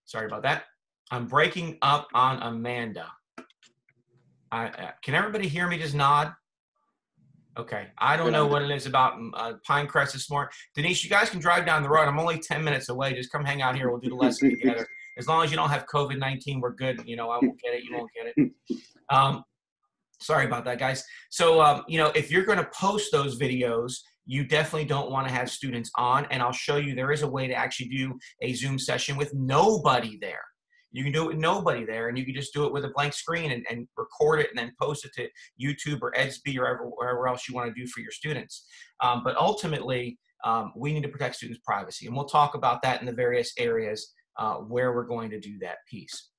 Sorry about that. I'm breaking up on Amanda. Can everybody hear me? Just nod. Okay. I don't know what it is about Pinecrest this morning. Denise, you guys can drive down the road. I'm only 10 minutes away. Just come hang out here. We'll do the lesson together. As long as you don't have COVID-19, we're good. You know, I won't get it. You won't get it. Sorry about that, guys. So, you know, if you're going to post those videos, you definitely don't want to have students on. And I'll show you there is a way to actually do a Zoom session with nobody there. You can do it with nobody there, and you can just do it with a blank screen and record it and then post it to YouTube or Edsby or wherever else you want to do for your students. But ultimately, we need to protect students' privacy. And we'll talk about that in the various areas where we're going to do that piece.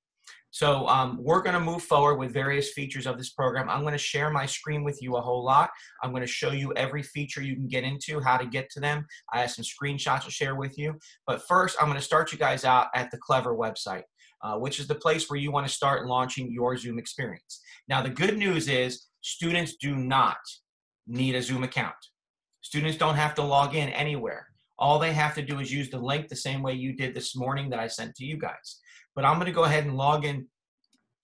So we're going to move forward with various features of this program. I'm going to share my screen with you a whole lot. I'm going to show you every feature you can get into, how to get to them. I have some screenshots to share with you. But first, I'm going to start you guys out at the Clever website, which is the place where you want to start launching your Zoom experience. Now, the good news is students do not need a Zoom account. Students don't have to log in anywhere. All they have to do is use the link the same way you did this morning that I sent to you guys. But I'm going to go ahead and log in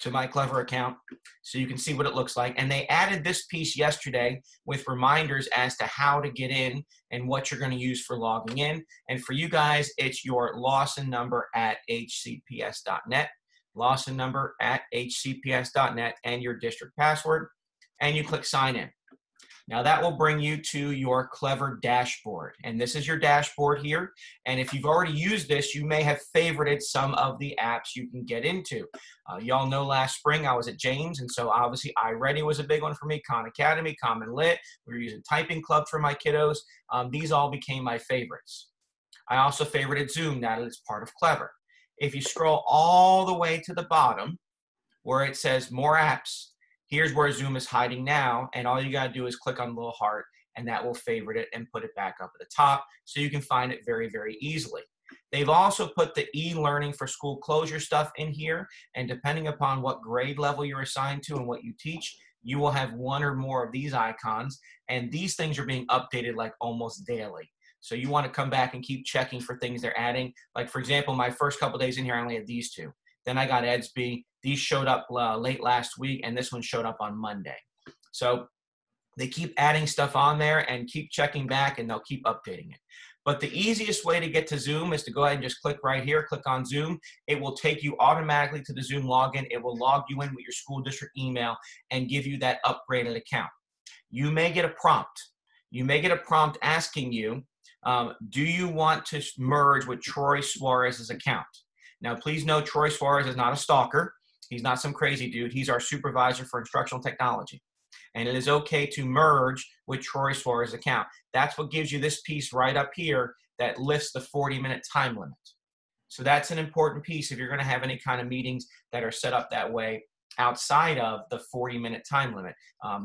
to my Clever account so you can see what it looks like. And they added this piece yesterday with reminders as to how to get in and what you're going to use for logging in. And for you guys, it's your Lawson number at hcps.net, Lawson number at hcps.net, and your district password. And you click sign in. Now that will bring you to your Clever dashboard. And this is your dashboard here. And if you've already used this, you may have favorited some of the apps you can get into. Y'all know last spring I was at James, and so obviously iReady was a big one for me, Khan Academy, Common Lit. We were using Typing Club for my kiddos. These all became my favorites. I also favorited Zoom now that it's part of Clever. If you scroll all the way to the bottom where it says more apps, here's where Zoom is hiding now, and all you got to do is click on the little heart, and that will favorite it and put it back up at the top so you can find it very, very easily. They've also put the e-learning for school closure stuff in here, and depending upon what grade level you're assigned to and what you teach, you will have one or more of these icons, and these things are being updated like almost daily. So you want to come back and keep checking for things they're adding. Like, for example, my first couple days in here, I only had these two. Then I got Edsby. These showed up late last week, and this one showed up on Monday. So they keep adding stuff on there and keep checking back, and they'll keep updating it. But the easiest way to get to Zoom is to go ahead and just click right here, click on Zoom. It will take you automatically to the Zoom login. It will log you in with your school district email and give you that upgraded account. You may get a prompt. You may get a prompt asking you, do you want to merge with Troy Suarez's account? Now, please know Troy Suarez is not a stalker. He's not some crazy dude. He's our supervisor for instructional technology. And it is okay to merge with Troy Suarez's account. That's what gives you this piece right up here that lifts the 40-minute time limit. So that's an important piece if you're going to have any kind of meetings that are set up that way outside of the 40-minute time limit.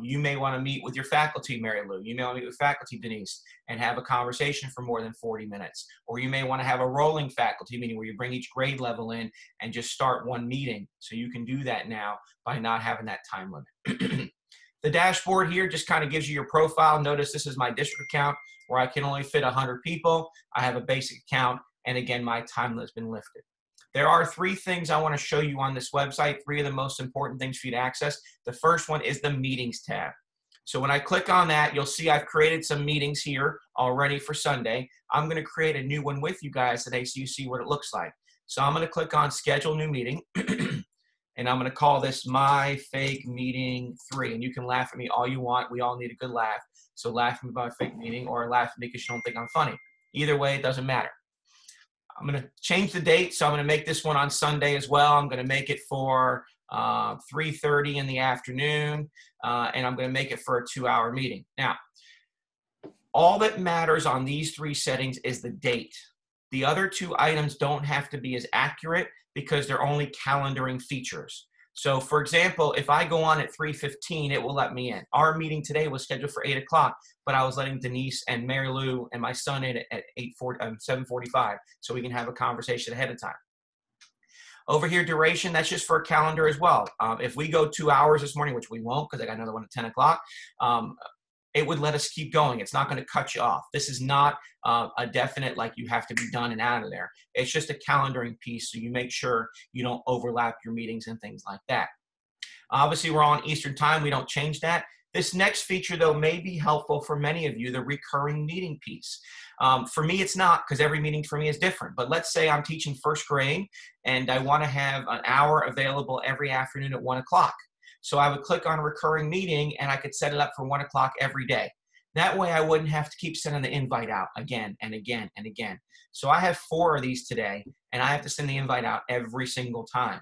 You may want to meet with your faculty, Mary Lou. You may want to meet with faculty, Denise, and have a conversation for more than 40 minutes. Or you may want to have a rolling faculty meeting where you bring each grade level in and just start one meeting. So you can do that now by not having that time limit. The dashboard here just kind of gives you your profile. Notice this is my district account where I can only fit 100 people. I have a basic account, and again, my time limit has been lifted. There are three things I want to show you on this website, three of the most important things for you to access. The first one is the Meetings tab. So when I click on that, you'll see I've created some meetings here already for Sunday. I'm going to create a new one with you guys today so you see what it looks like. So I'm going to click on Schedule New Meeting, and I'm going to call this My Fake Meeting 3. And you can laugh at me all you want. We all need a good laugh. So laugh at me about a fake meeting or laugh at me because you don't think I'm funny. Either way, it doesn't matter. I'm going to change the date, so I'm going to make this one on Sunday as well. I'm going to make it for 3:30 in the afternoon, and I'm going to make it for a 2-hour meeting. Now, all that matters on these three settings is the date. The other two items don't have to be as accurate because they're only calendaring features. So, for example, if I go on at 3:15, it will let me in. Our meeting today was scheduled for 8 o'clock, but I was letting Denise and Mary Lou and my son in at 7:45 so we can have a conversation ahead of time. Over here, duration, that's just for a calendar as well. If we go 2 hours this morning, which we won't because I got another one at 10 o'clock, it would let us keep going. It's not going to cut you off. This is not a definite, like you have to be done and out of there. It's just a calendaring piece, so you make sure you don't overlap your meetings and things like that. Obviously, we're on Eastern time. We don't change that. This next feature, though, may be helpful for many of you, the recurring meeting piece. For me, it's not, because every meeting for me is different. But let's say I'm teaching first grade, and I want to have an hour available every afternoon at 1 o'clock. So I would click on a recurring meeting, and I could set it up for 1 o'clock every day. That way, I wouldn't have to keep sending the invite out again and again and again. So I have 4 of these today, and I have to send the invite out every single time.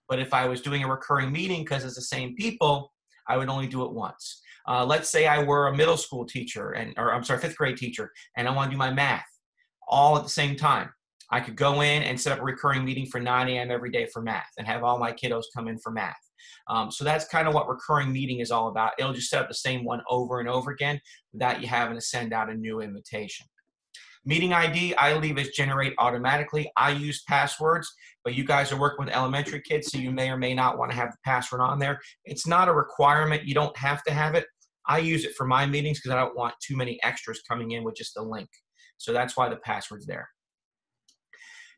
But if I was doing a recurring meeting, because it's the same people, I would only do it once. Let's say I were a middle school teacher, or I'm sorry, 5th grade teacher, and I want to do my math all at the same time. I could go in and set up a recurring meeting for 9 a.m. every day for math and have all my kiddos come in for math. So that's kind of what recurring meeting is all about. It'll just set up the same one over and over again without you having to send out a new invitation. Meeting ID, I leave as generate automatically. I use passwords, but you guys are working with elementary kids, so you may or may not want to have the password on there. It's not a requirement. You don't have to have it. I use it for my meetings because I don't want too many extras coming in with just a link. So that's why the password's there.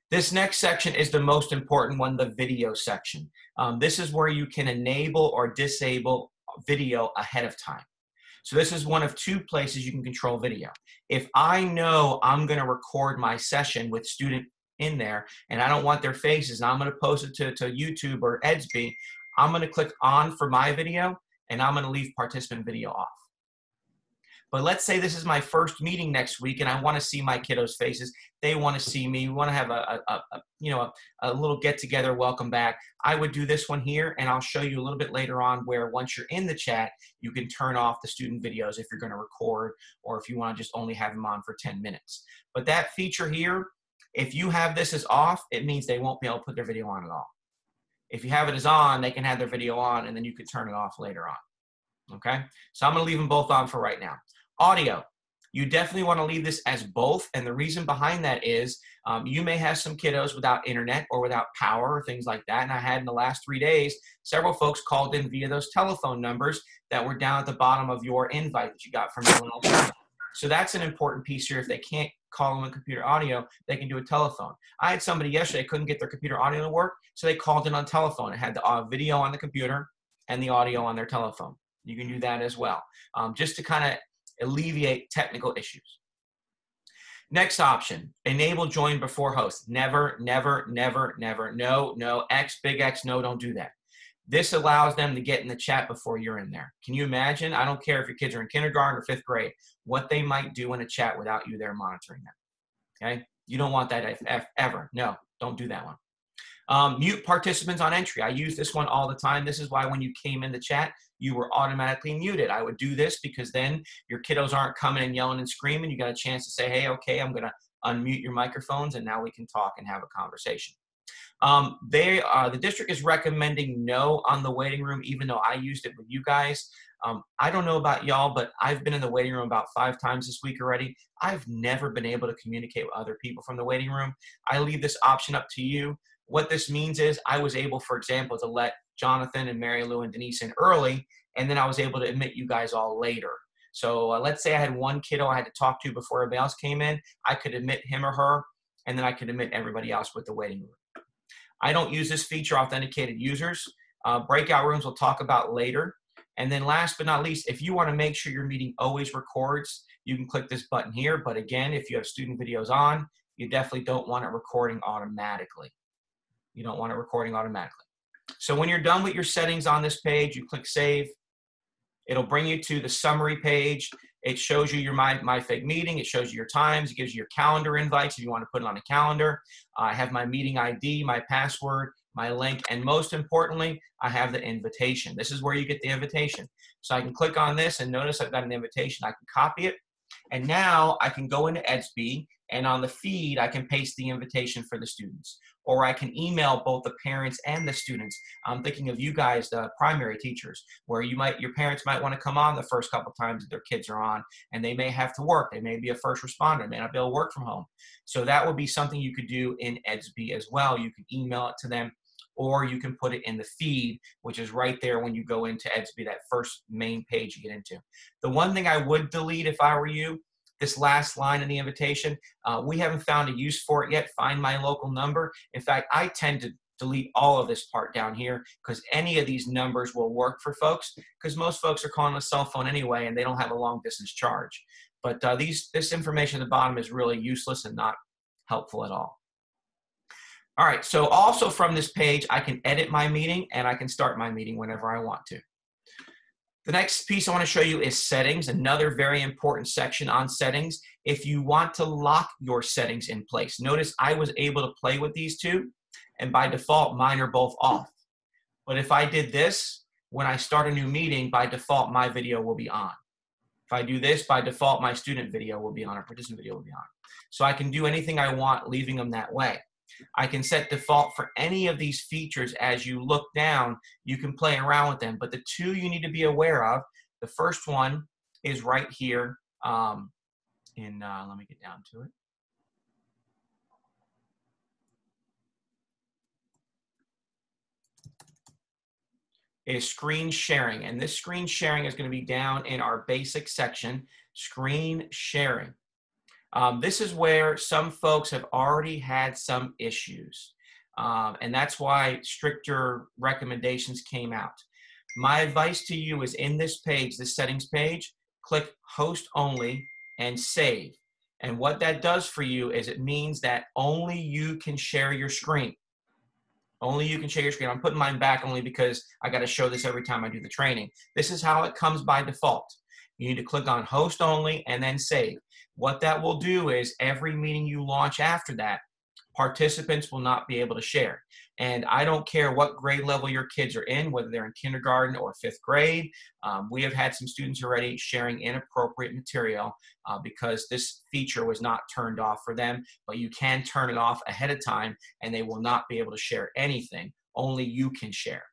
This next section is the most important one, the video section. This is where you can enable or disable video ahead of time. So this is one of 2 places you can control video. If I know I'm going to record my session with student in there and I don't want their faces and I'm going to post it to YouTube or Edsby, I'm going to click on for my video and I'm going to leave participant video off. But let's say this is my first meeting next week and I want to see my kiddos' faces. They want to see me. We want to have a little get together, welcome back. I would do this one here, and I'll show you a little bit later on where once you're in the chat, you can turn off the student videos if you're going to record or if you want to just only have them on for 10 minutes. But that feature here, if you have this as off, it means they won't be able to put their video on at all. If you have it as on, they can have their video on, and then you can turn it off later on. Okay? So I'm going to leave them both on for right now. Audio, you definitely want to leave this as both, and the reason behind that is you may have some kiddos without internet or without power or things like that, and I had in the last 3 days, several folks called in via those telephone numbers that were down at the bottom of your invite that you got from someone else. So that's an important piece here. If they can't call them a computer audio, they can do a telephone. I had somebody yesterday couldn't get their computer audio to work, so they called in on telephone. It had the video on the computer and the audio on their telephone. You can do that as well, just to kind of alleviate technical issues. Next option, enable join before host. Never, never, never, never. No, no, X, big X, no, don't do that. This allows them to get in the chat before you're in there. Can you imagine? I don't care if your kids are in kindergarten or 5th grade, what they might do in a chat without you there monitoring them. Okay? You don't want that ever. No, don't do that one. Mute participants on entry. I use this one all the time. This is why when you came in the chat, you were automatically muted. I would do this because then your kiddos aren't coming and yelling and screaming. You got a chance to say, hey, okay, I'm going to unmute your microphones, and now we can talk and have a conversation. The district is recommending no on the waiting room, even though I used it with you guys. I don't know about y'all, but I've been in the waiting room about 5 times this week already. I've never been able to communicate with other people from the waiting room. I leave this option up to you. What this means is I was able, for example, to let Jonathan and Mary Lou and Denise in early, and then I was able to admit you guys all later. So let's say I had one kiddo I had to talk to before everybody else came in. I could admit him or her, and then I could admit everybody else with the waiting room. I don't use this feature, authenticated users. Breakout rooms we'll talk about later. And then last but not least, if you want to make sure your meeting always records, you can click this button here. But again, if you have student videos on, you definitely don't want it recording automatically. You don't want it recording automatically. So when you're done with your settings on this page, you click Save. It'll bring you to the summary page. It shows you your MyFig meeting. It shows you your times. It gives you your calendar invites if you want to put it on a calendar. I have my meeting ID, my password, my link, and most importantly, I have the invitation. This is where you get the invitation. So I can click on this and notice I've got an invitation. I can copy it. And now I can go into Edsby, and on the feed, I can paste the invitation for the students. Or I can email both the parents and the students. I'm thinking of you guys, the primary teachers, where your parents might want to come on the first couple times that their kids are on, and they may have to work. They may be a first responder, may not be able to work from home. So that would be something you could do in Edsby as well. You can email it to them, or you can put it in the feed, which is right there when you go into Edsby, that first main page you get into. The one thing I would delete if I were you, this last line in the invitation, we haven't found a use for it yet. Find my local number. In fact, I tend to delete all of this part down here because any of these numbers will work for folks because most folks are calling a cell phone anyway and they don't have a long distance charge. But this information at the bottom is really useless and not helpful at all. All right, so also from this page, I can edit my meeting and I can start my meeting whenever I want to. The next piece I want to show you is settings, another very important section on settings. If you want to lock your settings in place, notice I was able to play with these two, and by default, mine are both off. But if I did this, when I start a new meeting, by default, my video will be on. If I do this, by default, my student video will be on, or participant video will be on. So I can do anything I want, leaving them that way. I can set default for any of these features. As you look down, you can play around with them. But the two you need to be aware of, the first one is right here let me get down to it. Is screen sharing. And this screen sharing is going to be down in our basic section, screen sharing. This is where some folks have already had some issues. And that's why stricter recommendations came out. My advice to you is in this page, the settings page, click host only and save. And what that does for you is it means that only you can share your screen. Only you can share your screen. I'm putting mine back only because I got to show this every time I do the training. This is how it comes by default. You need to click on host only and then save. What that will do is every meeting you launch after that, participants will not be able to share. And I don't care what grade level your kids are in, whether they're in kindergarten or 5th grade. We have had some students already sharing inappropriate material because this feature was not turned off for them, but you can turn it off ahead of time and they will not be able to share anything. Only you can share.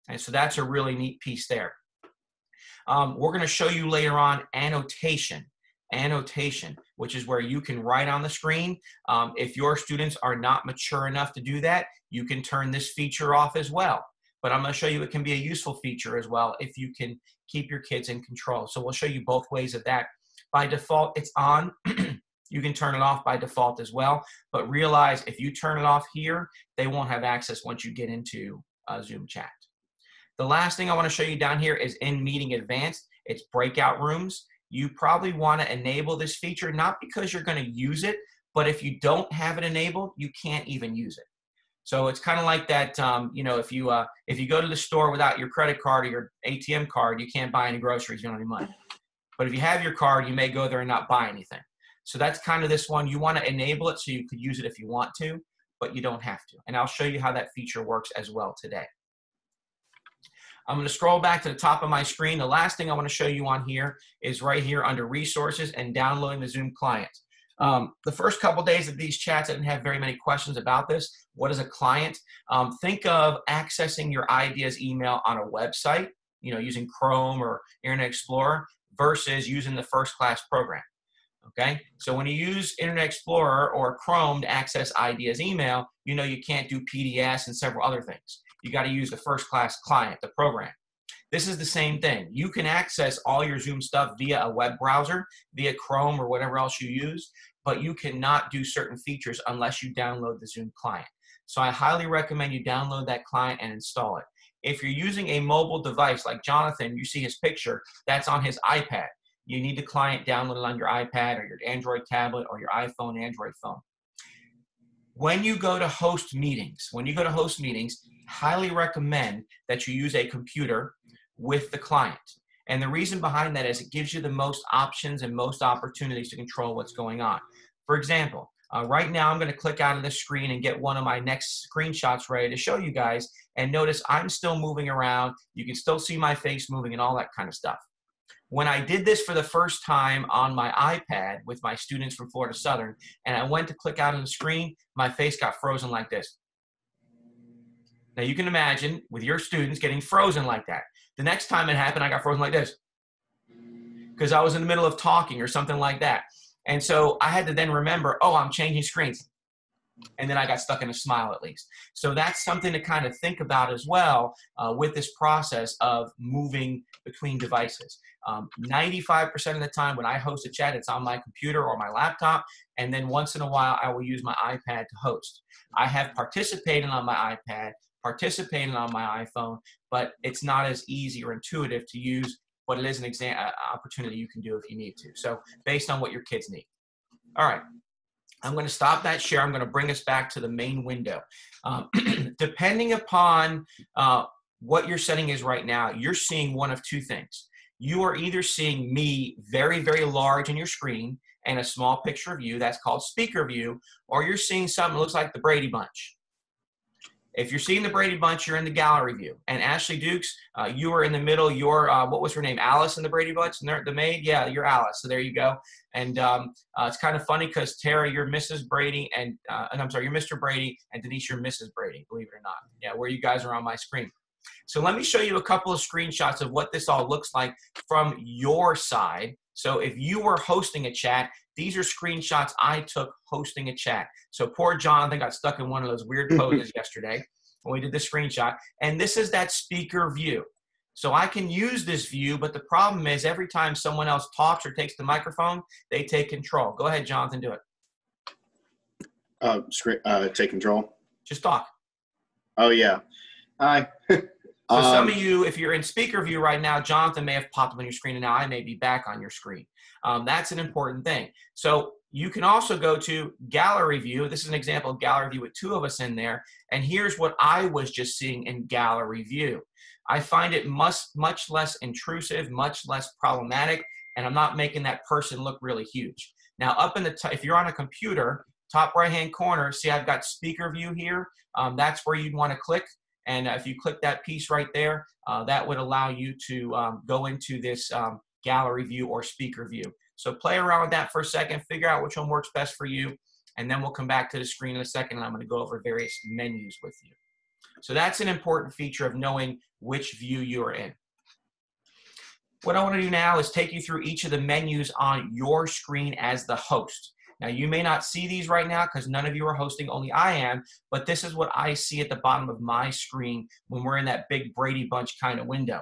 And so that's a really neat piece there. We're going to show you later on annotation, which is where you can write on the screen. If your students are not mature enough to do that, you can turn this feature off as well. But I'm going to show you it can be a useful feature as well if you can keep your kids in control. So we'll show you both ways of that. By default, it's on. You can turn it off by default as well. But realize if you turn it off here, they won't have access once you get into Zoom chat. The last thing I want to show you down here is in Meeting Advanced. It's breakout rooms. You probably want to enable this feature, not because you're going to use it, but if you don't have it enabled, you can't even use it. So it's kind of like that, if you go to the store without your credit card or your ATM card, you can't buy any groceries, you don't have any money. But if you have your card, you may go there and not buy anything. So that's kind of this one. You want to enable it so you could use it if you want to, but you don't have to. And I'll show you how that feature works as well today. I'm going to scroll back to the top of my screen. The last thing I want to show you on here is right here under resources and downloading the Zoom client. The first couple days of these chats, I didn't have very many questions about this. What is a client? Think of accessing your ideas email on a website, using Chrome or Internet Explorer versus using the first class program. Okay, so when you use Internet Explorer or Chrome to access ideas email, you can't do PDS and several other things. You got to use the first class client, the program. This is the same thing. You can access all your Zoom stuff via a web browser, via Chrome or whatever else you use, but you cannot do certain features unless you download the Zoom client. So I highly recommend you download that client and install it. If you're using a mobile device like Jonathan, you see his picture, that's on his iPad. You need the client downloaded on your iPad or your Android tablet or your iPhone, Android phone. When you go to host meetings, highly recommend that you use a computer with the client. And the reason behind that is it gives you the most options and most opportunities to control what's going on. For example, right now I'm going to click out of the screen and get one of my next screenshots ready to show you guys. And notice I'm still moving around. You can still see my face moving and all that kind of stuff. When I did this for the first time on my iPad with my students from Florida Southern, and I went to click out on the screen, my face got frozen like this. Now you can imagine with your students getting frozen like that. The next time it happened, I got frozen like this because I was in the middle of talking or something like that. And so I had to then remember, oh, I'm changing screens. And then I got stuck in a smile at least. So that's something to kind of think about as well with this process of moving between devices. 95% of the time when I host a chat, it's on my computer or my laptop. And then once in a while, I will use my iPad to host. I have participated on my iPad, participated on my iPhone, but it's not as easy or intuitive to use, but it is an opportunity you can do if you need to. So based on what your kids need. All right. I'm going to stop that share. I'm going to bring us back to the main window. Depending upon what your setting is right now, you're seeing one of two things. You are either seeing me very, very large in your screen and a small picture of you, that's called speaker view, or you're seeing something that looks like the Brady Bunch. If you're seeing the Brady Bunch, you're in the gallery view. And Ashley Dukes, you were in the middle. You're, what was her name? Alice in the Brady Bunch? The maid? Yeah, you're Alice. So there you go. And it's kind of funny because Tara, you're Mrs. Brady, and I'm sorry, you're Mr. Brady, and Denise, you're Mrs. Brady, believe it or not. Yeah, where you guys are on my screen. So let me show you a couple of screenshots of what this all looks like from your side. So if you were hosting a chat, these are screenshots I took hosting a chat. So poor Jonathan got stuck in one of those weird poses yesterday when we did the screenshot. And this is that speaker view. So I can use this view, but the problem is every time someone else talks or takes the microphone, they take control. Go ahead, Jonathan, do it. Take control. Just talk. Oh, yeah. Hi. So some of you, if you're in speaker view right now, Jonathan may have popped up on your screen, and now I may be back on your screen. That's an important thing. So you can also go to gallery view. This is an example of gallery view with two of us in there. And here's what I was just seeing in gallery view. I find it much less intrusive, much less problematic, and I'm not making that person look really huge. Now, up in the if you're on a computer, top right-hand corner, see I've got speaker view here. That's where you'd want to click. And if you click that piece right there, that would allow you to go into this gallery view or speaker view. So play around with that for a second, figure out which one works best for you, and then we'll come back to the screen in a second, and I'm going to go over various menus with you. So that's an important feature of knowing which view you're in. What I want to do now is take you through each of the menus on your screen as the host. Now, you may not see these right now because none of you are hosting, only I am, but this is what I see at the bottom of my screen when we're in that big Brady Bunch kind of window.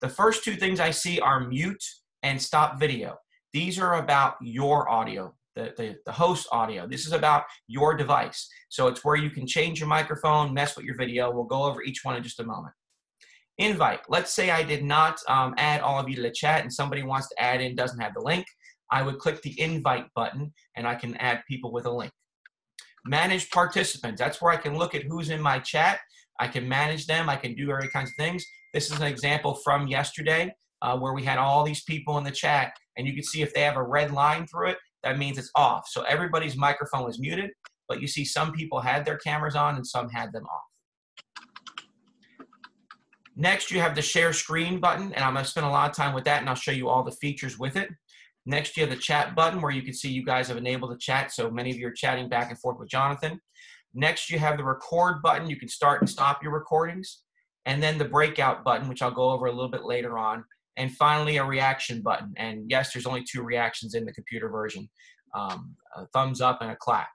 The first two things I see are mute and stop video. These are about your audio, the host audio. This is about your device. So it's where you can change your microphone, mess with your video. We'll go over each one in just a moment. Invite. Let's say I did not add all of you to the chat and somebody wants to add in, doesn't have the link. I would click the invite button and I can add people with a link. Manage participants. That's where I can look at who's in my chat. I can manage them. I can do every kinds of things. This is an example from yesterday where we had all these people in the chat, and you can see if they have a red line through it, that means it's off. So everybody's microphone was muted, but you see some people had their cameras on and some had them off. Next, you have the share screen button, and I'm going to spend a lot of time with that, and I'll show you all the features with it. Next, you have the chat button where you can see you guys have enabled the chat, so many of you are chatting back and forth with Jonathan. Next, you have the record button. You can start and stop your recordings. And then the breakout button, which I'll go over a little bit later on. And finally, a reaction button. And yes, there's only 2 reactions in the computer version, a thumbs up and a clap.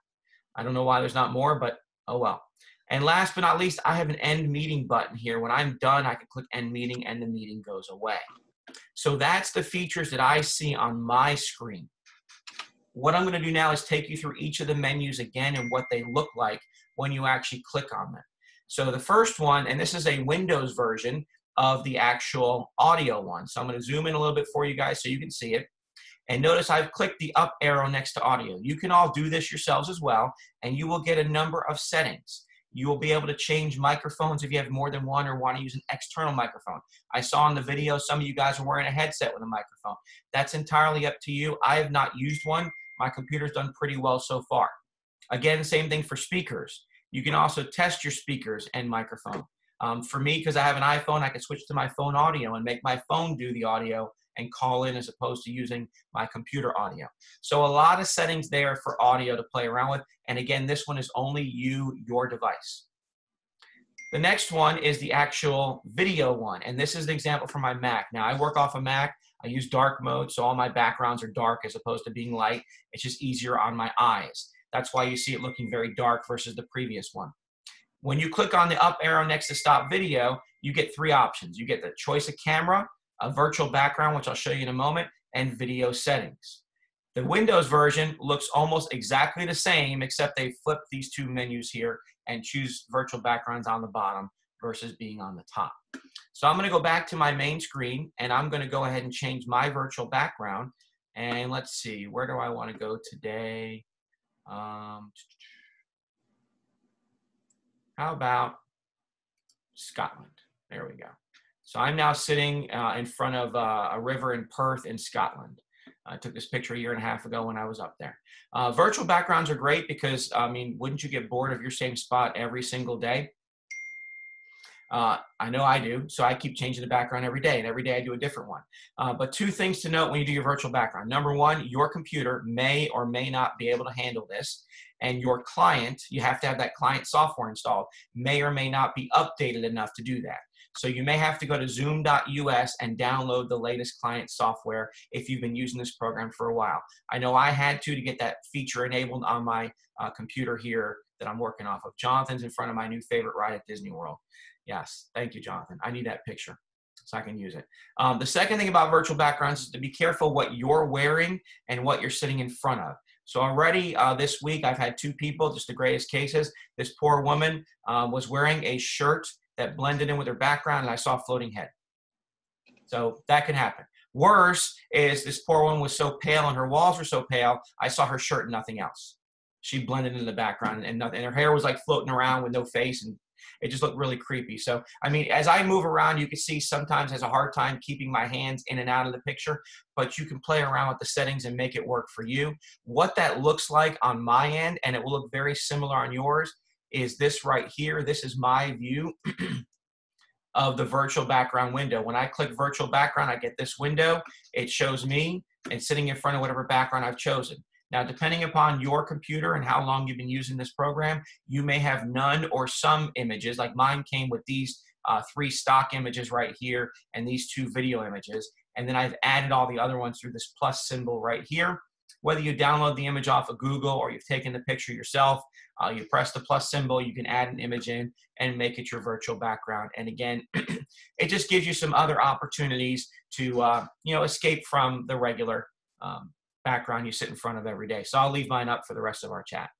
I don't know why there's not more, but oh well. And last but not least, I have an end meeting button here. When I'm done, I can click end meeting and the meeting goes away. So that's the features that I see on my screen. What I'm going to do now is take you through each of the menus again and what they look like when you actually click on them. So the first one, and this is a Windows version of the actual audio one. So I'm going to zoom in a little bit for you guys so you can see it. And notice I've clicked the up arrow next to audio. You can all do this yourselves as well, and you will get a number of settings. You will be able to change microphones if you have more than one or want to use an external microphone. I saw in the video some of you guys are wearing a headset with a microphone. That's entirely up to you. I have not used one. My computer's done pretty well so far. Again, same thing for speakers. You can also test your speakers and microphone. For me, because I have an iPhone, I can switch to my phone audio and make my phone do the audio and call in as opposed to using my computer audio. So a lot of settings there for audio to play around with. And again, this one is only you, your device. The next one is the actual video one. And this is the example for my Mac. Now I work off a Mac. I use dark mode, so all my backgrounds are dark as opposed to being light. It's just easier on my eyes. That's why you see it looking very dark versus the previous one. When you click on the up arrow next to stop video, you get 3 options. You get the choice of camera, a virtual background, which I'll show you in a moment, and video settings. The Windows version looks almost exactly the same, except they flip these 2 menus here and choose virtual backgrounds on the bottom versus being on the top. So I'm going to go back to my main screen, and I'm going to go ahead and change my virtual background. And let's see, where do I want to go today? How about Scotland? There we go. So I'm now sitting in front of a river in Perth in Scotland. I took this picture a year and a half ago when I was up there. Virtual backgrounds are great because, I mean, wouldn't you get bored of your same spot every single day? I know I do, so I keep changing the background every day, and every day I do a different one. But 2 things to note when you do your virtual background. Number 1, your computer may or may not be able to handle this, and your client, you have to have that client software installed, may or may not be updated enough to do that. So you may have to go to zoom.us and download the latest client software if you've been using this program for a while. I know I had to get that feature enabled on my computer here that I'm working off of. Jonathan's in front of my new favorite ride at Disney World. Yes, thank you, Jonathan. I need that picture so I can use it. The second thing about virtual backgrounds is to be careful what you're wearing and what you're sitting in front of. So already this week I've had 2 people, just the greatest cases. This poor woman was wearing a shirt that blended in with her background, and I saw a floating head. So that can happen. Worse is this poor woman was so pale and her walls were so pale, I saw her shirt and nothing else. She blended into the background, and her hair was like floating around with no face, and it just looked really creepy. So, I mean, as I move around, you can see sometimes has a hard time keeping my hands in and out of the picture, but you can play around with the settings and make it work for you. What that looks like on my end, and it will look very similar on yours, is this right here. This is my view of the virtual background window. When I click virtual background, I get this window. It shows me and sitting in front of whatever background I've chosen. Now, depending upon your computer and how long you've been using this program, you may have none or some images. Like mine came with these 3 stock images right here and these 2 video images. And then I've added all the other ones through this plus symbol right here. Whether you download the image off of Google or you've taken the picture yourself, you press the plus symbol, you can add an image in and make it your virtual background. And again, it just gives you some other opportunities to escape from the regular background you sit in front of every day. So I'll leave mine up for the rest of our chat.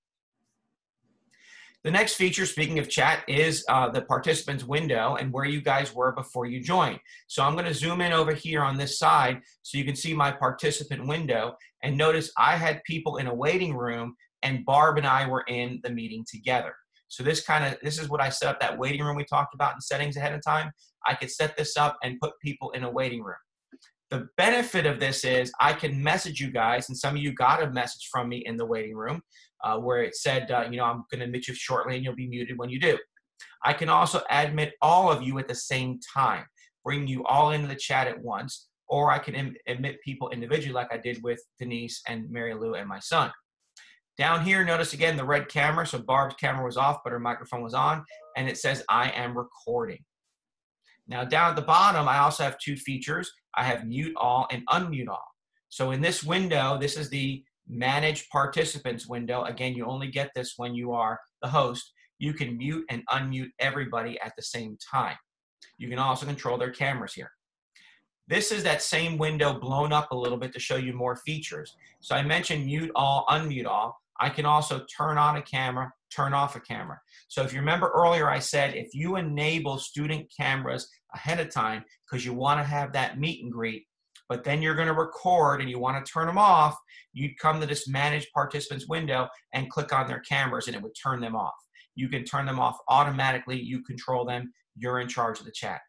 The next feature, speaking of chat, is the participants window and where you guys were before you joined. So I'm going to zoom in over here on this side so you can see my participant window. And notice I had people in a waiting room and Barb and I were in the meeting together. So this is what I set up, that waiting room we talked about in settings ahead of time. I could set this up and put people in a waiting room. The benefit of this is I can message you guys, and some of you got a message from me in the waiting room where it said, I'm going to admit you shortly and you'll be muted when you do. I can also admit all of you at the same time, bring you all into the chat at once, or I can admit people individually like I did with Denise and Mary Lou and my son. Down here, notice again the red camera. So Barb's camera was off, but her microphone was on, and it says I am recording. Now down at the bottom, I also have 2 features. I have mute all and unmute all. So in this window, this is the manage participants window. Again, you only get this when you are the host. You can mute and unmute everybody at the same time. You can also control their cameras here. This is that same window blown up a little bit to show you more features. So I mentioned mute all, unmute all. I can also turn on a camera, turn off a camera. So if you remember earlier, I said if you enable student cameras ahead of time because you want to have that meet and greet, but then you're going to record and you want to turn them off, you'd come to this Manage Participants window and click on their cameras and it would turn them off. You can turn them off automatically. You control them. You're in charge of the chat.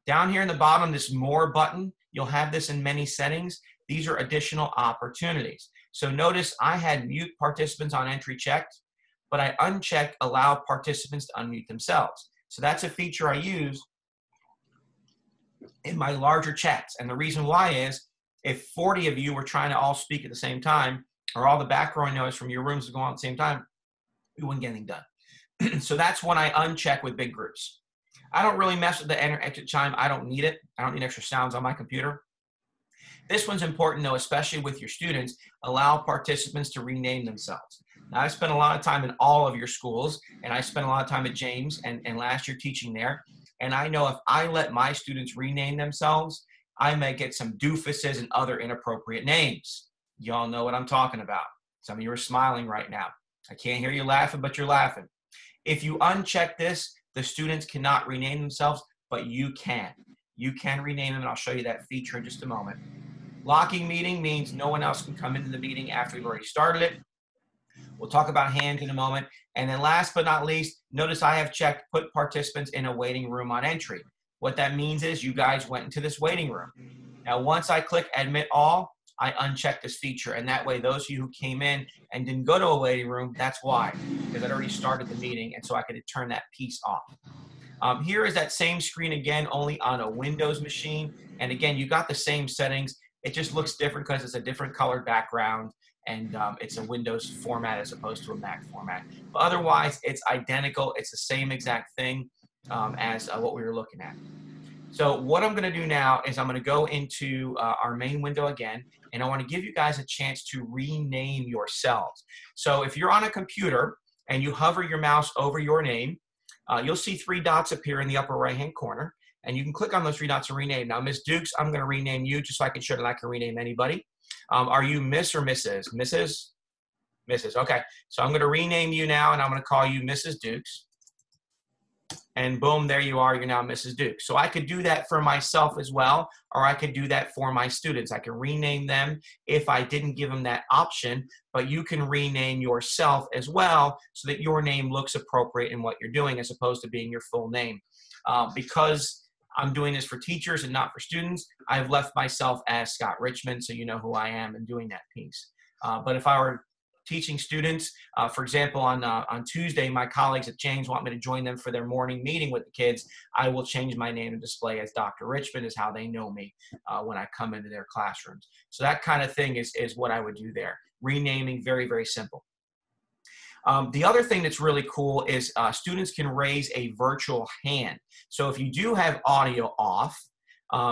Down here in the bottom, this More button, you'll have this in many settings. These are additional opportunities. So notice I had mute participants on entry checked, but I unchecked allow participants to unmute themselves. So that's a feature I use in my larger chats. And the reason why is if 40 of you were trying to all speak at the same time, or all the background noise from your rooms would go on at the same time, we wouldn't get anything done. So that's when I uncheck with big groups. I don't really mess with the enter exit chime. I don't need it. I don't need extra sounds on my computer. This one's important though, especially with your students. Allow participants to rename themselves. Now, I spent a lot of time in all of your schools, and I spent a lot of time at James and last year teaching there. And I know if I let my students rename themselves, I may get some doofuses and other inappropriate names. Y'all know what I'm talking about. Some of you are smiling right now. I can't hear you laughing, but you're laughing. If you uncheck this, the students cannot rename themselves, but you can. You can rename them, and I'll show you that feature in just a moment. Locking meeting means no one else can come into the meeting after we've already started it. We'll talk about hands in a moment. And then last but not least, notice I have checked put participants in a waiting room on entry. What that means is you guys went into this waiting room. Now, once I click admit all, I uncheck this feature. And that way, those of you who came in and didn't go to a waiting room, that's why, because I'd already started the meeting. And so I could turn that piece off. Here is that same screen again, only on a Windows machine. And again, you got the same settings. It just looks different because it's a different colored background. And it's a Windows format as opposed to a Mac format. But otherwise, it's identical. It's the same exact thing as what we were looking at. So what I'm going to do now is I'm going to go into our main window again, and I want to give you guys a chance to rename yourselves. So if you're on a computer and you hover your mouse over your name, you'll see 3 dots appear in the upper right-hand corner, and you can click on those 3 dots and rename. Now, Miss Dukes, I'm going to rename you just so I can show that I can rename anybody. Are you Miss or Mrs.? Mrs.? Mrs. Okay. So I'm going to rename you now, and I'm going to call you Mrs. Dukes. And boom, there you are. You're now Mrs. Dukes. So I could do that for myself as well, or I could do that for my students. I can rename them if I didn't give them that option, but you can rename yourself as well so that your name looks appropriate in what you're doing as opposed to being your full name. Because I'm doing this for teachers and not for students, I've left myself as Scott Richmond, so you know who I am in doing that piece. But if I were teaching students, for example, on Tuesday, my colleagues at James want me to join them for their morning meeting with the kids, I will change my name and display as Dr. Richmond is how they know me when I come into their classrooms. So that kind of thing is what I would do there. Renaming, very, very simple. The other thing that's really cool is students can raise a virtual hand. So if you do have audio off,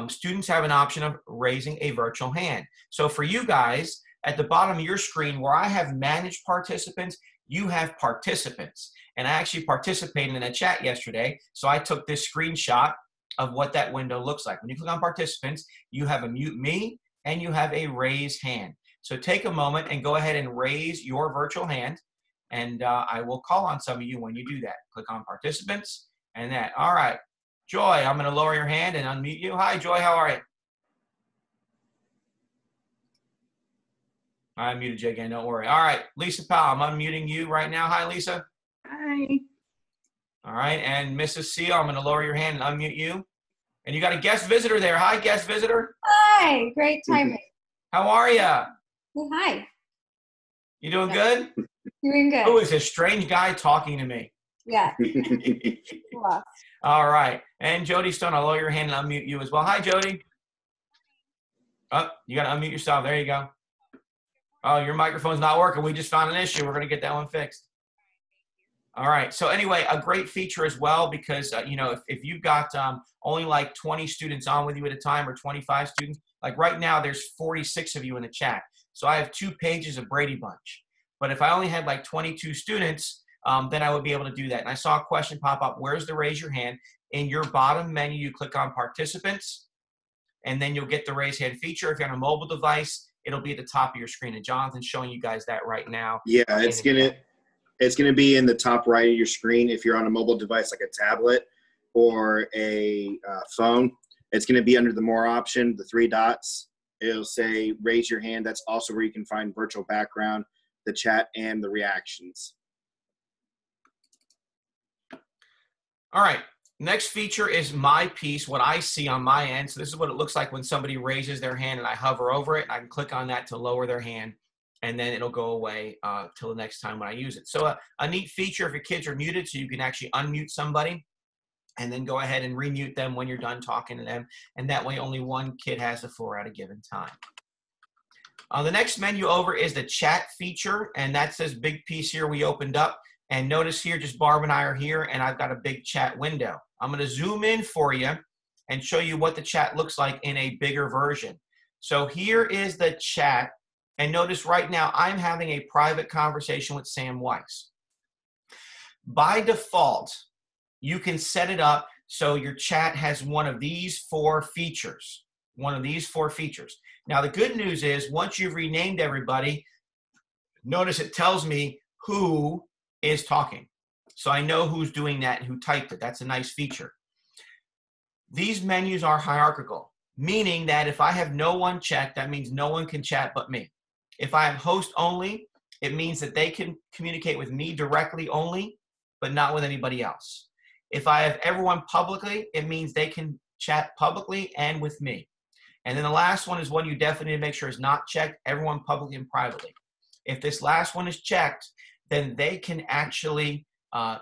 students have an option of raising a virtual hand. So for you guys, at the bottom of your screen where I have managed participants, you have participants. And I actually participated in a chat yesterday, so I took this screenshot of what that window looks like. When you click on participants, you have a mute me and you have a raise hand. So take a moment and go ahead and raise your virtual hand. And I will call on some of you when you do that. Click on participants and that. All right. Joy, I'm going to lower your hand and unmute you. Hi, Joy. How are you? I unmuted you again. Don't worry. All right. Lisa Powell, I'm unmuting you right now. Hi, Lisa. Hi. All right. And Mrs. Seal, I'm going to lower your hand and unmute you. And you got a guest visitor there. Hi, guest visitor. Hi. Great timing. How are you? Well, hi. You doing good? Doing good. Oh, it's a strange guy talking to me. Yeah. Well, All right. And Jody Stone, I'll lower your hand and unmute you as well. Hi, Jody. Oh, you got to unmute yourself. There you go. Oh, your microphone's not working. We just found an issue. We're going to get that one fixed. All right. So anyway, a great feature as well because, you know, if you've got only like 20 students on with you at a time or 25 students, like right now there's 46 of you in the chat. So I have 2 pages of Brady Bunch. But if I only had like 22 students, then I would be able to do that. And I saw a question pop up. Where's the raise your hand? In your bottom menu, you click on participants, and then you'll get the raise hand feature. If you're on a mobile device, it'll be at the top of your screen. And Jonathan's showing you guys that right now. Yeah, it's gonna be in the top right of your screen if you're on a mobile device like a tablet or a phone. It's gonna be under the more option, the 3 dots. It'll say raise your hand. That's also where you can find virtual background, the chat, and the reactions. All right. Next feature is my piece, what I see on my end. So this is what it looks like when somebody raises their hand and I hover over it. I can click on that to lower their hand, and then it'll go away till the next time when I use it. So a neat feature if your kids are muted, so you can actually unmute somebody and then go ahead and remute them when you're done talking to them. And that way only one kid has the floor at a given time. The next menu over is the chat feature, and that's this big piece here we opened up. And notice here, just Barb and I are here, and I've got a big chat window. I'm going to zoom in for you and show you what the chat looks like in a bigger version. So here is the chat And notice right now, I'm having a private conversation with Sam Weiss. By default, you can set it up so your chat has one of these 4 features. One of these 4 features. Now, the good news is once you've renamed everybody, notice it tells me who is talking. So I know who's doing that and who typed it. That's a nice feature. These menus are hierarchical, meaning that if I have no one checked, that means no one can chat but me. If I have host only, it means that they can communicate with me directly only, but not with anybody else. If I have everyone publicly, it means they can chat publicly and with me. And then the last one is one you definitely need to make sure is not checked, everyone publicly and privately. If this last one is checked, then they can actually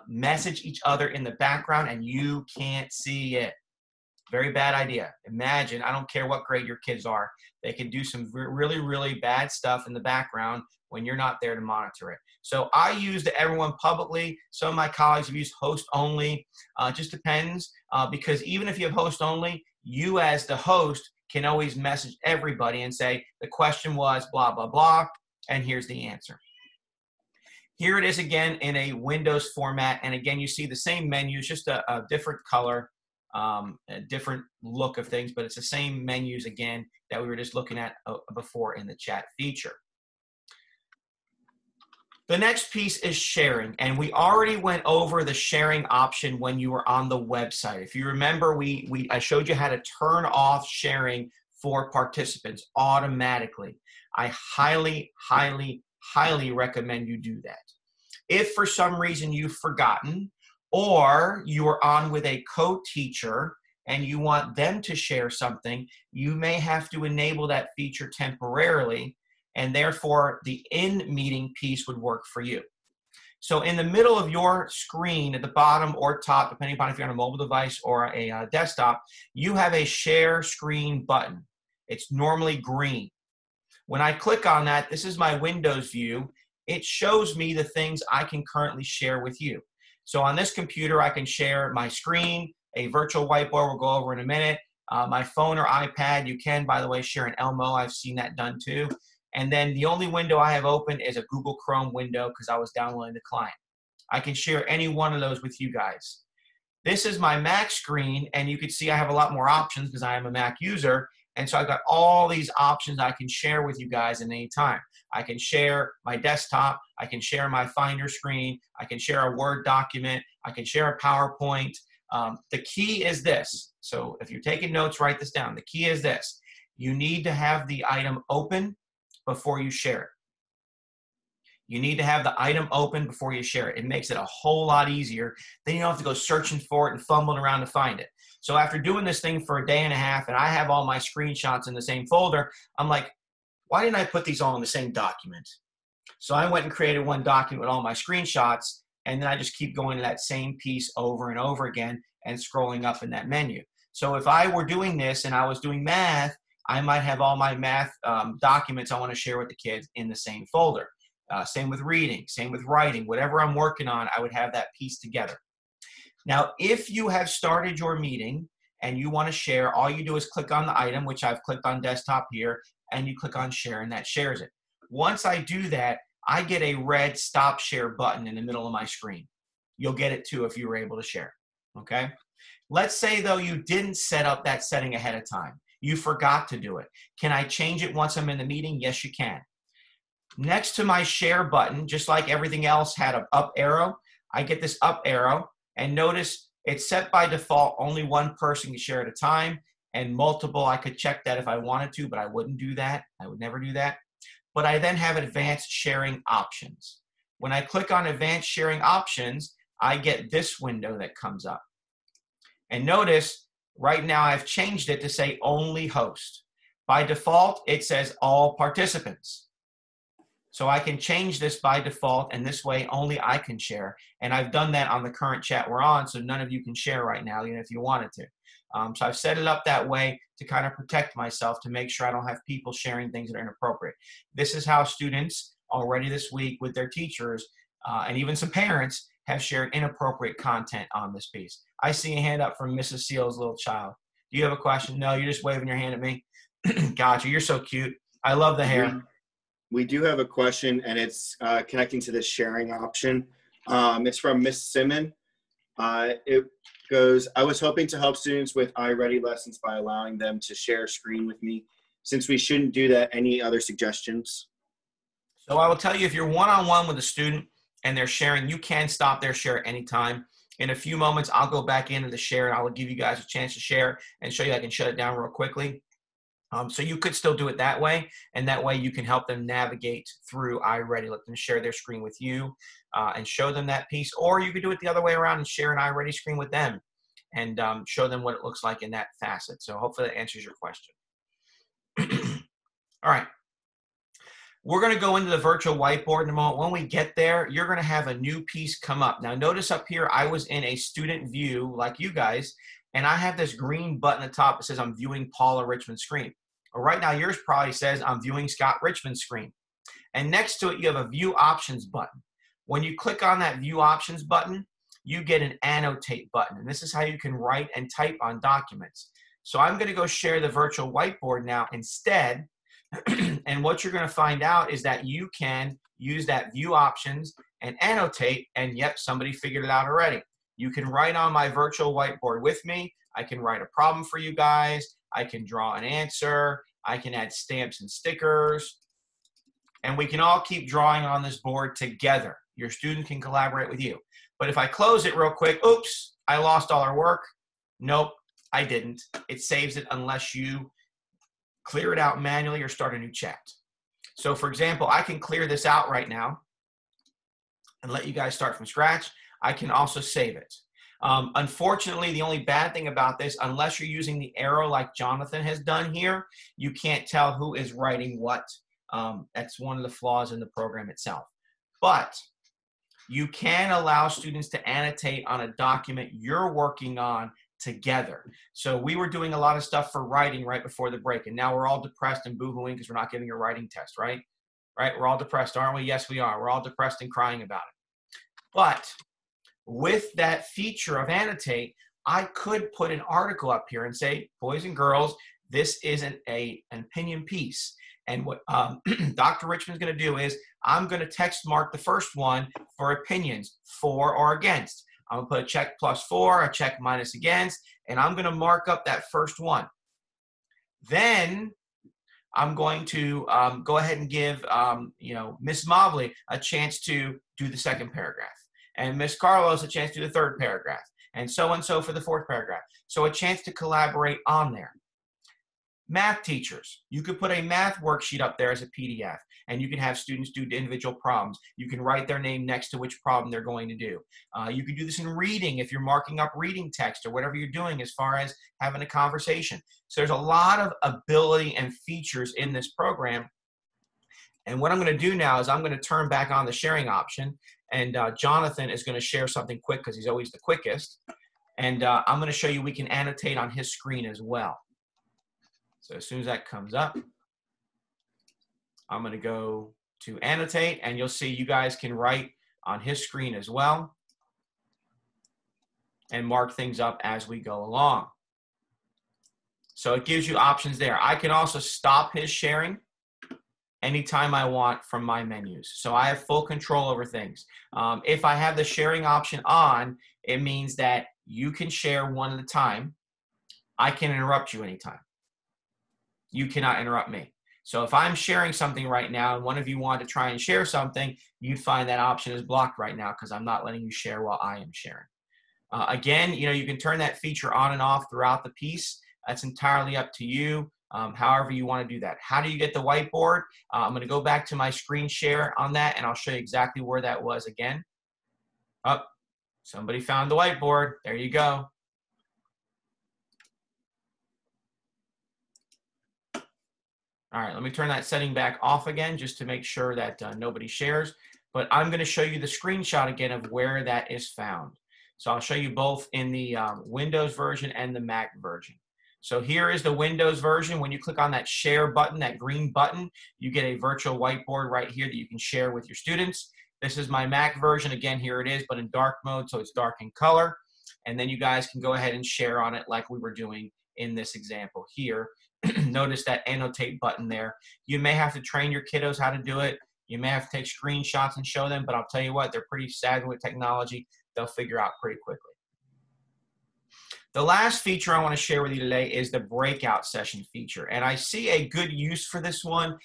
message each other in the background and you can't see it. Very bad idea. Imagine, I don't care what grade your kids are, they can do some really, really bad stuff in the background when you're not there to monitor it. So I use the everyone publicly. Some of my colleagues have used host only. Just depends because even if you have host only, you as the host can always message everybody and say, the question was blah, blah, blah, and here's the answer. Here it is again in a Windows format. And again, you see the same menus, just a different color, a different look of things, but it's the same menus again that we were just looking at before in the chat feature. The next piece is sharing, and we already went over the sharing option when you were on the website. If you remember, I showed you how to turn off sharing for participants automatically. I highly, highly, highly recommend you do that. If for some reason you've forgotten, or you are on with a co-teacher and you want them to share something, you may have to enable that feature temporarily, and therefore the in-meeting piece would work for you. So in the middle of your screen, at the bottom or top, depending upon if you're on a mobile device or a desktop, you have a share screen button. It's normally green. When I click on that, this is my Windows view. It shows me the things I can currently share with you. So on this computer, I can share my screen, a virtual whiteboard we'll go over in a minute, my phone or iPad. You can, by the way, share an Elmo. I've seen that done too. And then the only window I have open is a Google Chrome window because I was downloading the client. I can share any one of those with you guys. This is my Mac screen, and you can see I have a lot more options because I am a Mac user. And so I've got all these options I can share with you guys at any time. I can share my desktop. I can share my Finder screen. I can share a Word document. I can share a PowerPoint. The key is this. So if you're taking notes, write this down. The key is this. You need to have the item open before you share it. You need to have the item open before you share it. It makes it a whole lot easier. Then you don't have to go searching for it and fumbling around to find it. So after doing this thing for a day and a half, and I have all my screenshots in the same folder, I'm like, why didn't I put these all in the same document? So I went and created one document with all my screenshots, and then I just keep going to that same piece over and over again and scrolling up in that menu. So if I were doing this and I was doing math, I might have all my math documents I want to share with the kids in the same folder. Same with reading, same with writing. Whatever I'm working on, I would have that piece together. Now, if you have started your meeting and you want to share, all you do is click on the item, which I've clicked on desktop here, and you click on share, and that shares it. Once I do that, I get a red stop share button in the middle of my screen. You'll get it too if you were able to share, okay? Let's say, though, you didn't set up that setting ahead of time. You forgot to do it. Can I change it once I'm in the meeting? Yes, you can. Next to my share button, just like everything else had an up arrow, I get this up arrow, and notice it's set by default, only one person can share at a time, and multiple, I could check that if I wanted to, but I wouldn't do that. I would never do that. But I then have advanced sharing options. When I click on advanced sharing options, I get this window that comes up. And notice, right now I've changed it to say only host. By default, it says all participants. So I can change this by default, and this way only I can share. And I've done that on the current chat we're on, so none of you can share right now, even if you wanted to. So I've set it up that way to kind of protect myself, to make sure I don't have people sharing things that are inappropriate. This is how students already this week with their teachers, and even some parents, have shared inappropriate content on this piece. I see a hand up from Mrs. Seal's little child. Do you have a question? No, you're just waving your hand at me. Gotcha, you're so cute. I love the hair. We do have a question, and it's connecting to the sharing option. It's from Miss Simon. It goes, I was hoping to help students with iReady lessons by allowing them to share a screen with me. Since we shouldn't do that, any other suggestions? So I will tell you, if you're one-on-one with a student and they're sharing, you can stop their share at any time. In a few moments, I'll go back into the share and I will give you guys a chance to share and show you I can shut it down real quickly. So you could still do it that way, and that way you can help them navigate through iReady. Let them share their screen with you and show them that piece, or you could do it the other way around and share an iReady screen with them and show them what it looks like in that facet. So hopefully that answers your question. All right. We're going to go into the virtual whiteboard in a moment. When we get there, you're going to have a new piece come up. Now notice up here, I was in a student view like you guys, and I have this green button at the top that says I'm viewing Paula Richmond's screen. Well, right now, yours probably says I'm viewing Scott Richmond's screen. And next to it, you have a View Options button. When you click on that View Options button, you get an Annotate button. And this is how you can write and type on documents. So I'm going to go share the virtual whiteboard now instead. And what you're going to find out is that you can use that View Options and Annotate. And yep, somebody figured it out already. You can write on my virtual whiteboard with me. I can write a problem for you guys. I can draw an answer. I can add stamps and stickers. And we can all keep drawing on this board together. Your student can collaborate with you. But if I close it real quick, oops, I lost all our work. Nope, I didn't. It saves it unless you clear it out manually or start a new chat. So for example, I can clear this out right now and let you guys start from scratch. I can also save it. Unfortunately, the only bad thing about this, unless you're using the arrow like Jonathan has done here, you can't tell who is writing what. That's one of the flaws in the program itself. But you can allow students to annotate on a document you're working on together. So we were doing a lot of stuff for writing right before the break, and now we're all depressed and boo-hooing because we're not getting a writing test, right? Right? We're all depressed, aren't we? Yes, we are. We're all depressed and crying about it. But with that feature of Annotate, I could put an article up here and say, boys and girls, this isn't an opinion piece. And what Dr. Richmond's going to do is I'm going to text mark the first one for opinions, for or against. I'm going to put a check +for, a check minus against, and I'm going to mark up that first one. Then I'm going to go ahead and give Miss Mobley a chance to do the second paragraph. And Miss Carlos a chance to do the third paragraph, and so for the fourth paragraph. So a chance to collaborate on there. Math teachers, you could put a math worksheet up there as a PDF, and you can have students do individual problems. You can write their name next to which problem they're going to do. You could do this in reading if you're marking up reading text or whatever you're doing as far as having a conversation. So there's a lot of ability and features in this program. And what I'm going to do now is I'm going to turn back on the sharing option, and Jonathan is going to share something quick because he's always the quickest. And I'm going to show you we can annotate on his screen as well. So as soon as that comes up, I'm going to go to Annotate, and you'll see you guys can write on his screen as well and mark things up as we go along. So it gives you options there. I can also stop his sharing anytime I want from my menus. So I have full control over things. If I have the sharing option on, it means that you can share one at a time. I can interrupt you anytime. You cannot interrupt me. So if I'm sharing something right now and one of you want to try and share something, you'd find that option is blocked right now because I'm not letting you share while I am sharing. Again, you can turn that feature on and off throughout the piece. That's entirely up to you. However you want to do that. How do you get the whiteboard? I'm going to go back to my screen share on that, and I'll show you exactly where that was again. Oh, somebody found the whiteboard. There you go. All right, let me turn that setting back off again just to make sure that nobody shares. But I'm going to show you the screenshot again of where that is found. So I'll show you both in the Windows version and the Mac version. So here is the Windows version. When you click on that share button, that green button, you get a virtual whiteboard right here that you can share with your students. This is my Mac version. Again, here it is, but in dark mode, so it's dark in color. And then you guys can go ahead and share on it like we were doing in this example here. Notice that annotate button there. You may have to train your kiddos how to do it. You may have to take screenshots and show them, but I'll tell you what, they're pretty savvy with technology. They'll figure out pretty quickly. The last feature I want to share with you today is the breakout session feature. And I see a good use for this one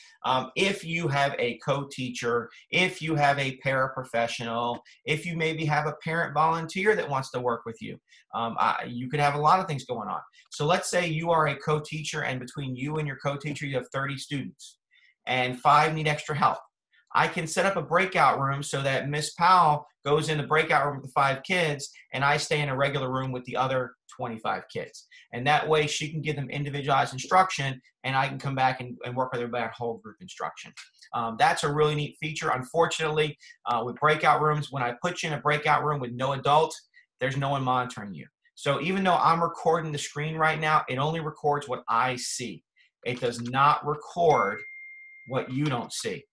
if you have a co-teacher, if you have a paraprofessional, if you maybe have a parent volunteer that wants to work with you. You could have a lot of things going on. So let's say you are a co-teacher, and between you and your co-teacher, you have 30 students and 5 need extra help. I can set up a breakout room so that Miss Powell goes in the breakout room with the 5 kids, and I stay in a regular room with the other 25 kids. And that way she can give them individualized instruction, and I can come back and work with everybody on whole group instruction. That's a really neat feature. Unfortunately, with breakout rooms, when I put you in a breakout room with no adult, there's no one monitoring you. So even though I'm recording the screen right now, it only records what I see. It does not record what you don't see.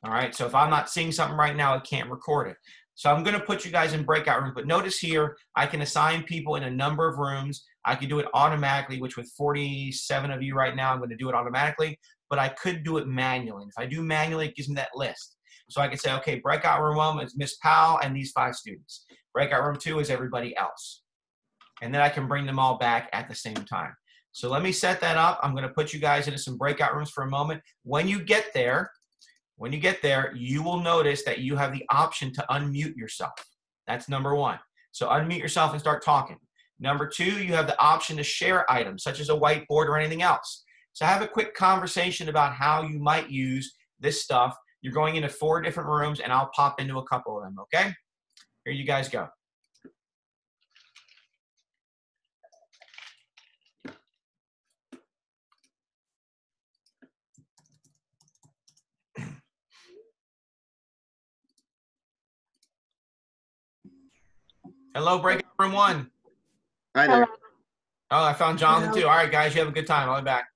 All right, so if I'm not seeing something right now, it can't record it. So I'm going to put you guys in breakout rooms, but notice here, I can assign people in a number of rooms. I can do it automatically, which with 47 of you right now, I'm going to do it automatically, but I could do it manually. If I do manually, it gives me that list. So I can say, okay, breakout room 1 is Miss Powell and these 5 students. Breakout room 2 is everybody else. And then I can bring them all back at the same time. So let me set that up. I'm going to put you guys into some breakout rooms for a moment. When you get there, you will notice that you have the option to unmute yourself. That's number 1. So unmute yourself and start talking. Number 2, you have the option to share items, such as a whiteboard or anything else. So have a quick conversation about how you might use this stuff. You're going into 4 different rooms, and I'll pop into a couple of them, okay? Here you guys go. Hello, breakout room 1. Hi there. Oh, I found Jonathan too. All right, guys, you have a good time. I'll be back.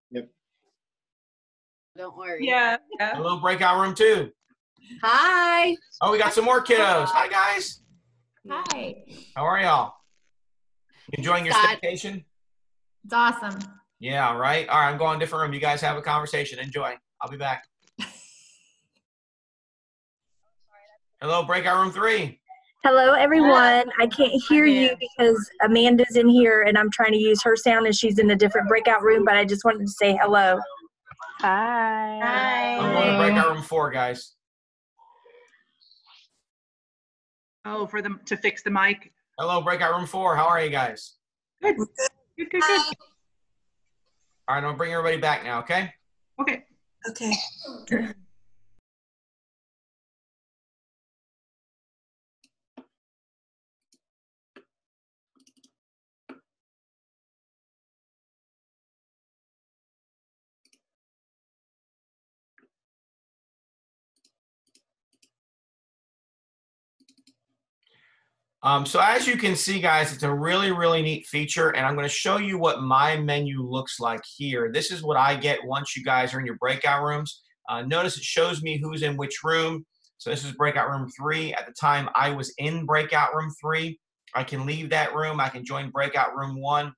Yep. Don't worry. Yeah. Hello, breakout room 2. Hi. Oh, we got some more kiddos. Hi, guys. Hi. How are y'all? Enjoying your Scott. staycation? It's awesome. Yeah, right. All right, I'm going to a different room. You guys have a conversation. Enjoy. I'll be back. Hello, breakout room 3. Hello, everyone. I can't hear you because Amanda's in here and I'm trying to use her sound and she's in a different breakout room, but I just wanted to say hello. Hi. I'm going to breakout room 4, guys. Oh, for them to fix the mic. Hello, breakout room 4. How are you guys? Good. Good, good, good. All right, I'm going to bring everybody back now, okay? Okay. Okay. So as you can see, guys, it's a really, really neat feature, and I'm going to show you what my menu looks like here. This is what I get once you guys are in your breakout rooms. Notice it shows me who's in which room. So this is breakout room 3. At the time I was in breakout room 3. I can leave that room. I can join breakout room 1.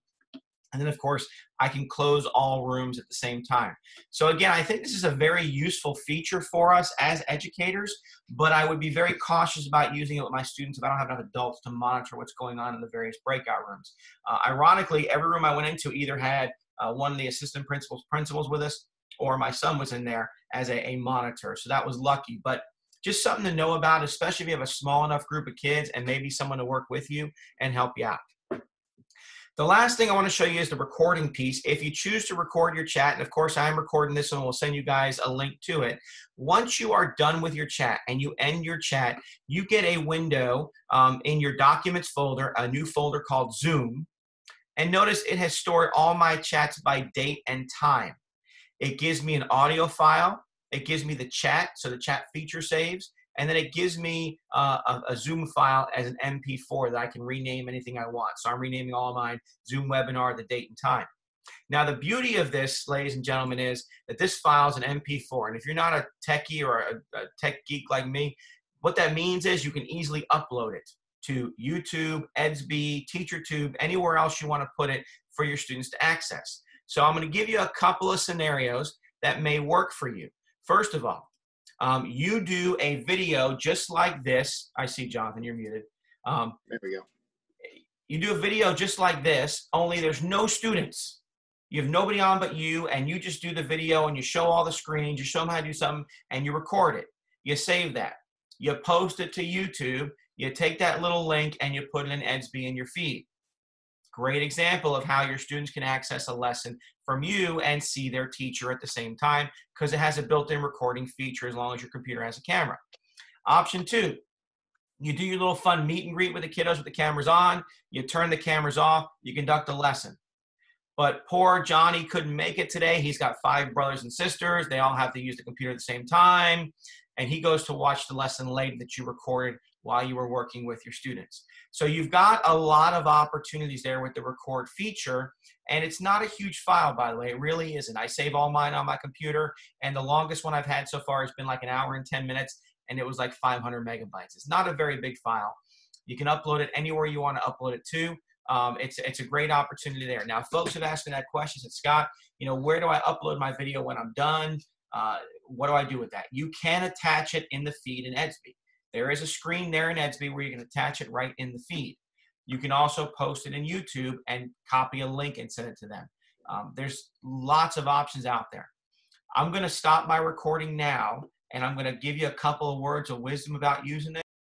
And then, of course, I can close all rooms at the same time. So again, I think this is a very useful feature for us as educators, but I would be very cautious about using it with my students if I don't have enough adults to monitor what's going on in the various breakout rooms. Ironically, every room I went into either had one of the assistant principals with us, or my son was in there as a monitor. So that was lucky. But just something to know about, especially if you have a small enough group of kids and maybe someone to work with you and help you out. The last thing I want to show you is the recording piece. If you choose to record your chat, and of course I am recording this one, we'll send you guys a link to it. Once you are done with your chat and you end your chat, you get a window in your documents folder, a new folder called Zoom. And notice it has stored all my chats by date and time. It gives me an audio file. It gives me the chat, so the chat feature saves. And then it gives me a Zoom file as an MP4 that I can rename anything I want. So I'm renaming all of mine Zoom webinar, the date and time. Now, the beauty of this, ladies and gentlemen, is that this file is an MP4. And if you're not a techie or a tech geek like me, what that means is you can easily upload it. to YouTube, EdsB, TeacherTube, anywhere else you want to put it for your students to access. So I'm going to give you a couple of scenarios that may work for you. First of all, you do a video just like this. I see, Jonathan, you're muted. There we go. You do a video just like this, only there's no students. You have nobody on but you, and you just do the video and you show all the screens, you show them how to do something, and you record it. You save that. You post it to YouTube. You take that little link and you put it in EdsB in your feed. Great example of how your students can access a lesson from you and see their teacher at the same time, because it has a built-in recording feature as long as your computer has a camera. Option 2, you do your little fun meet and greet with the kiddos with the cameras on. You turn the cameras off. You conduct a lesson. But poor Johnny couldn't make it today. He's got 5 brothers and sisters. They all have to use the computer at the same time. And he goes to watch the lesson later that you recorded while you were working with your students. So you've got a lot of opportunities there with the record feature. And it's not a huge file, by the way. It really isn't. I save all mine on my computer. And the longest one I've had so far has been like 1 hour and 10 minutes. And it was like 500 megabytes. It's not a very big file. You can upload it anywhere you want to upload it to. It's a great opportunity there. Now, folks have asked me that question. Said, Scott, where do I upload my video when I'm done? What do I do with that? You can attach it in the feed in EdsB. There is a screen there in EdsB where you can attach it right in the feed. You can also post it in YouTube and copy a link and send it to them. There's lots of options out there. I'm going to stop my recording now, and I'm going to give you a couple of words of wisdom about using it.